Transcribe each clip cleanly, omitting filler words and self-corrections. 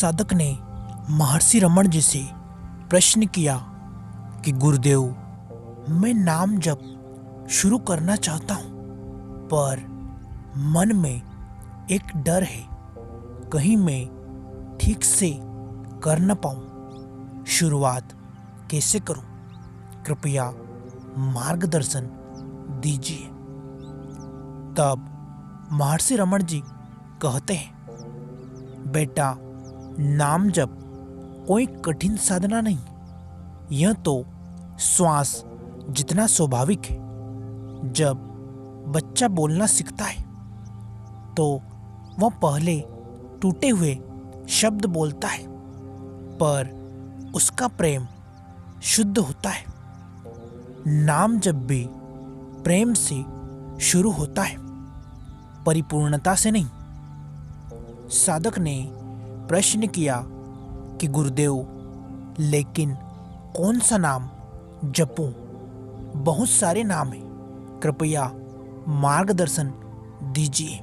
साधक ने महर्षि रमण जी से प्रश्न किया कि गुरुदेव, मैं नाम जप शुरू करना चाहता हूँ, पर मन में एक डर है, कहीं मैं ठीक से कर न पाऊँ। शुरुआत कैसे करूँ? कृपया मार्गदर्शन दीजिए। तब महर्षि रमण जी कहते हैं, बेटा, नाम जप कोई कठिन साधना नहीं, यह तो श्वास जितना स्वाभाविक है। जब बच्चा बोलना सीखता है तो वह पहले टूटे हुए शब्द बोलता है, पर उसका प्रेम शुद्ध होता है। नाम जब भी प्रेम से शुरू होता है, परिपूर्णता से नहीं। साधक ने प्रश्न किया कि गुरुदेव, लेकिन कौन सा नाम जपूं? बहुत सारे नाम हैं, कृपया मार्गदर्शन दीजिए।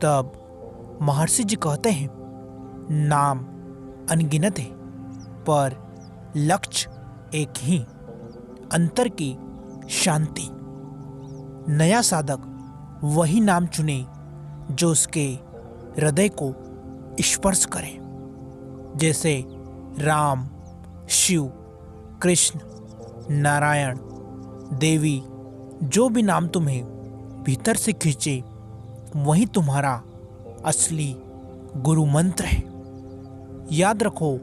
तब महर्षि जी कहते हैं, नाम अनगिनत है, पर लक्ष्य एक ही, अंतर की शांति। नया साधक वही नाम चुने जो उसके हृदय को स्पर्श करे, जैसे राम, शिव, कृष्ण, नारायण, देवी। जो भी नाम तुम्हें भीतर से खींचे, वही तुम्हारा असली गुरु मंत्र है। याद रखो,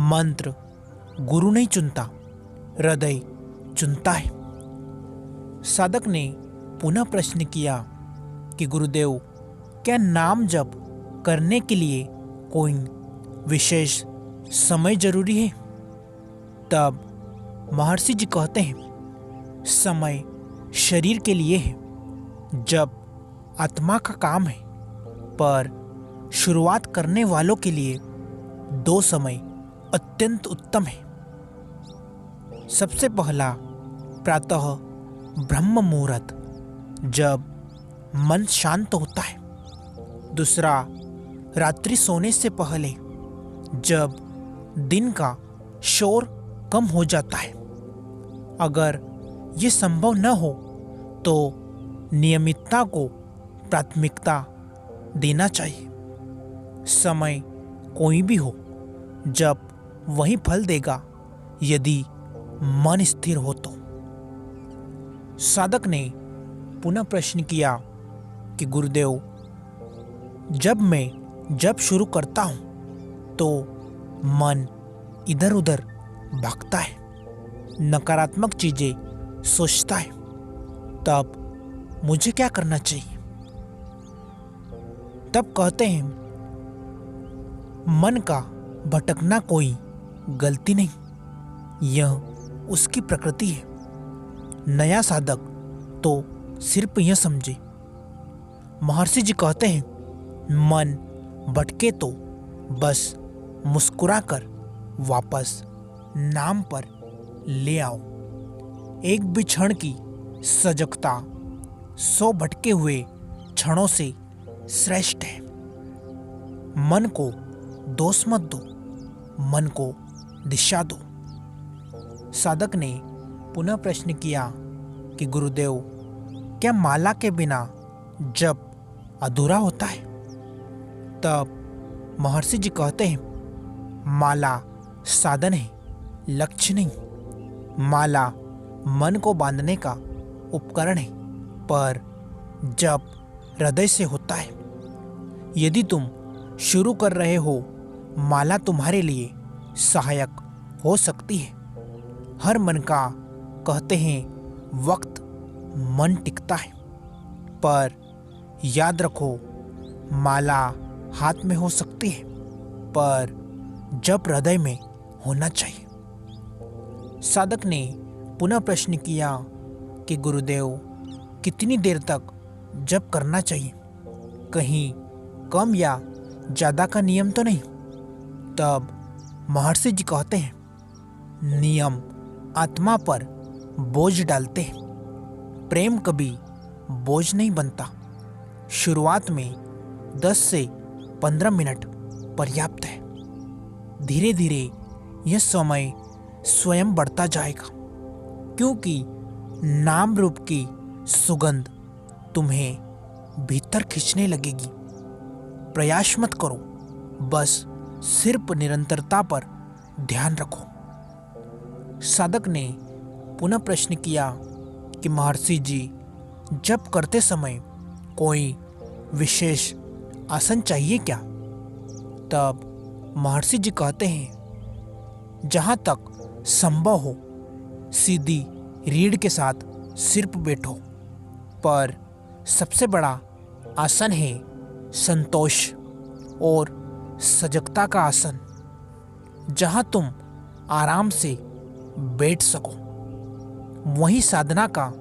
मंत्र गुरु नहीं चुनता, हृदय चुनता है। साधक ने पुनः प्रश्न किया कि गुरुदेव, क्या नाम जप करने के लिए कोई विशेष समय जरूरी है? तब महर्षि जी कहते हैं, समय शरीर के लिए है, जब आत्मा का काम है, पर शुरुआत करने वालों के लिए 2 समय अत्यंत उत्तम है। सबसे पहला प्रातः ब्रह्म मुहूर्त, जब मन शांत होता है। दूसरा रात्रि सोने से पहले, जब दिन का शोर कम हो जाता है। अगर ये संभव न हो तो नियमितता को प्राथमिकता देना चाहिए। समय कोई भी हो, जब वही फल देगा यदि मन स्थिर हो तो। साधक ने पुनः प्रश्न किया कि गुरुदेव, जब मैं जप शुरू करता हूं तो मन इधर उधर भागता है, नकारात्मक चीजें सोचता है, तब मुझे क्या करना चाहिए? तब कहते हैं, मन का भटकना कोई गलती नहीं, यह उसकी प्रकृति है। नया साधक तो सिर्फ यह समझे। महर्षि जी कहते हैं, मन भटके तो बस मुस्कुराकर वापस नाम पर ले आओ। एक भी क्षण की सजगता 100 भटके हुए क्षणों से श्रेष्ठ है। मन को दोष मत दो, मन को दिशा दो। साधक ने पुनः प्रश्न किया कि गुरुदेव, क्या माला के बिना जप अधूरा होता है? तब महर्षि जी कहते हैं, माला साधन है, लक्ष्य नहीं। माला मन को बांधने का उपकरण है, पर जप हृदय से होता है। यदि तुम शुरू कर रहे हो, माला तुम्हारे लिए सहायक हो सकती है। हर मन का कहते हैं वक्त मन टिकता है, पर याद रखो, माला हाथ में हो सकती है, पर जप हृदय में होना चाहिए। साधक ने पुनः प्रश्न किया कि गुरुदेव, कितनी देर तक जप करना चाहिए? कहीं कम या ज्यादा का नियम तो नहीं? तब महर्षि जी कहते हैं, नियम आत्मा पर बोझ डालते हैं, प्रेम कभी बोझ नहीं बनता। शुरुआत में 10 से 15 मिनट पर्याप्त है। धीरे धीरे यह समय स्वयं बढ़ता जाएगा, क्योंकि नाम रूप की सुगंध तुम्हें भीतर खींचने लगेगी। प्रयास मत करो, बस सिर्फ निरंतरता पर ध्यान रखो। साधक ने पुनः प्रश्न किया कि महर्षि जी, जप करते समय कोई विशेष आसन चाहिए क्या? तब महर्षि जी कहते हैं, जहाँ तक संभव हो सीधी रीढ़ के साथ सिर पर बैठो, पर सबसे बड़ा आसन है संतोष और सजगता का आसन, जहाँ तुम आराम से बैठ सको। वही साधना का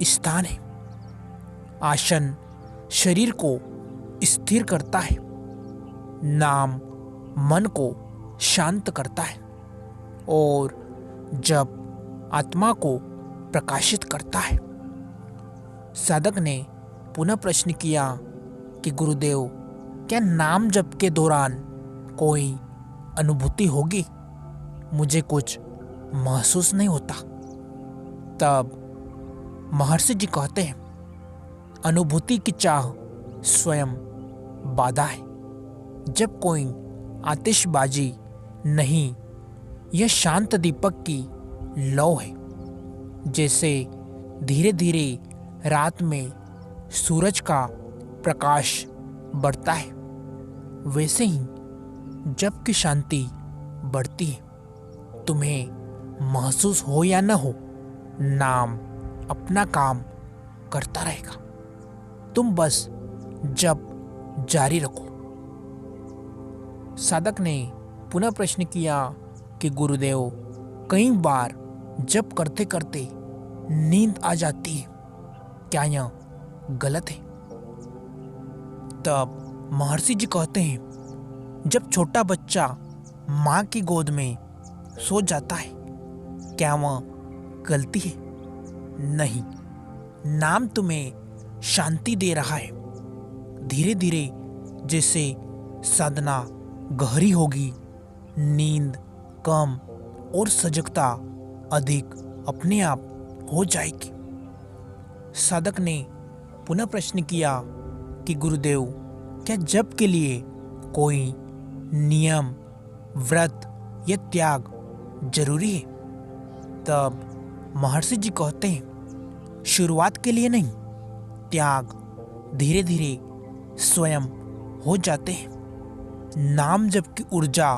स्थान है। आसन शरीर को स्थिर करता है, नाम मन को शांत करता है और जप आत्मा को प्रकाशित करता है। साधक ने पुनः प्रश्न किया कि गुरुदेव, क्या नाम जप के दौरान कोई अनुभूति होगी? मुझे कुछ महसूस नहीं होता। तब महर्षि जी कहते हैं, अनुभूति की चाह स्वयं बाधा है। जब कोई आतिशबाजी नहीं, यह शांत दीपक की लौ है। जैसे धीरे धीरे रात में सूरज का प्रकाश बढ़ता है, वैसे ही जब की शांति बढ़ती है। तुम्हें महसूस हो या न हो, नाम अपना काम करता रहेगा। तुम बस जप जारी रखो। साधक ने पुनः प्रश्न किया कि गुरुदेव, कई बार जप करते करते नींद आ जाती है, क्या यह गलत है? तब महर्षि जी कहते हैं, जब छोटा बच्चा माँ की गोद में सो जाता है, क्या वह गलती है? नहीं, नाम तुम्हें शांति दे रहा है। धीरे धीरे जैसे साधना गहरी होगी, नींद कम और सजगता अधिक अपने आप हो जाएगी। साधक ने पुनः प्रश्न किया कि गुरुदेव, क्या जप के लिए कोई नियम, व्रत या त्याग जरूरी है? तब महर्षि जी कहते हैं, शुरुआत के लिए नहीं, त्याग धीरे धीरे स्वयं हो जाते हैं। नाम जप की ऊर्जा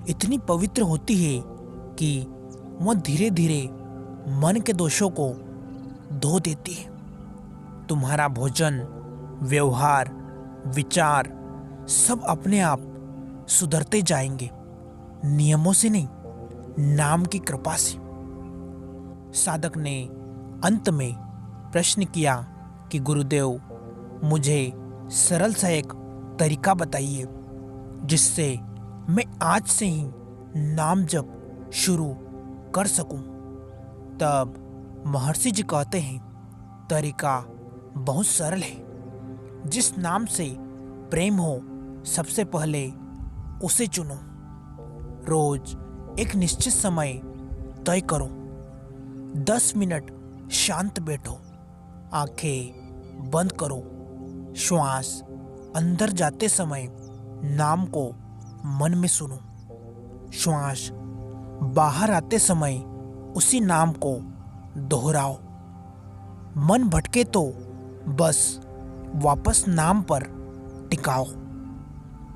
इतनी पवित्र होती है कि वह धीरे धीरे मन के दोषों को धो देती है। तुम्हारा भोजन, व्यवहार, विचार सब अपने आप सुधरते जाएंगे, नियमों से नहीं, नाम की कृपा से। साधक ने अंत में प्रश्न किया कि गुरुदेव, मुझे सरल सा एक तरीका बताइए जिससे मैं आज से ही नाम जप शुरू कर सकूं। तब महर्षि जी कहते हैं, तरीका बहुत सरल है। जिस नाम से प्रेम हो, सबसे पहले उसे चुनो। रोज एक निश्चित समय तय करो। 10 मिनट शांत बैठो, आंखें बंद करो। श्वास अंदर जाते समय नाम को मन में सुनो। श्वास बाहर आते समय उसी नाम को दोहराओ। मन भटके तो बस वापस नाम पर टिकाओ।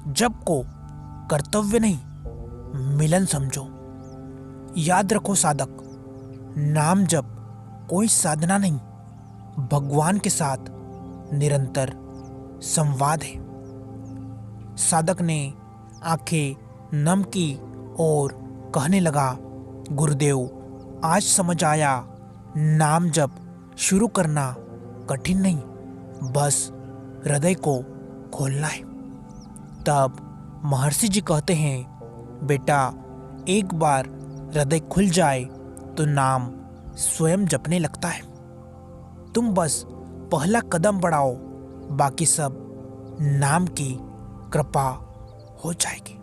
जप को कर्तव्य नहीं, मिलन समझो। याद रखो साधक, नाम जप कोई साधना नहीं, भगवान के साथ निरंतर संवाद है। साधक ने आंखें नम की और कहने लगा, गुरुदेव, आज समझ आया, नाम जप शुरू करना कठिन नहीं, बस हृदय को खोलना है। तब महर्षि जी कहते हैं, बेटा, एक बार हृदय खुल जाए तो नाम स्वयं जपने लगता है। तुम बस पहला कदम बढ़ाओ, बाकी सब नाम की कृपा हो जाएगी।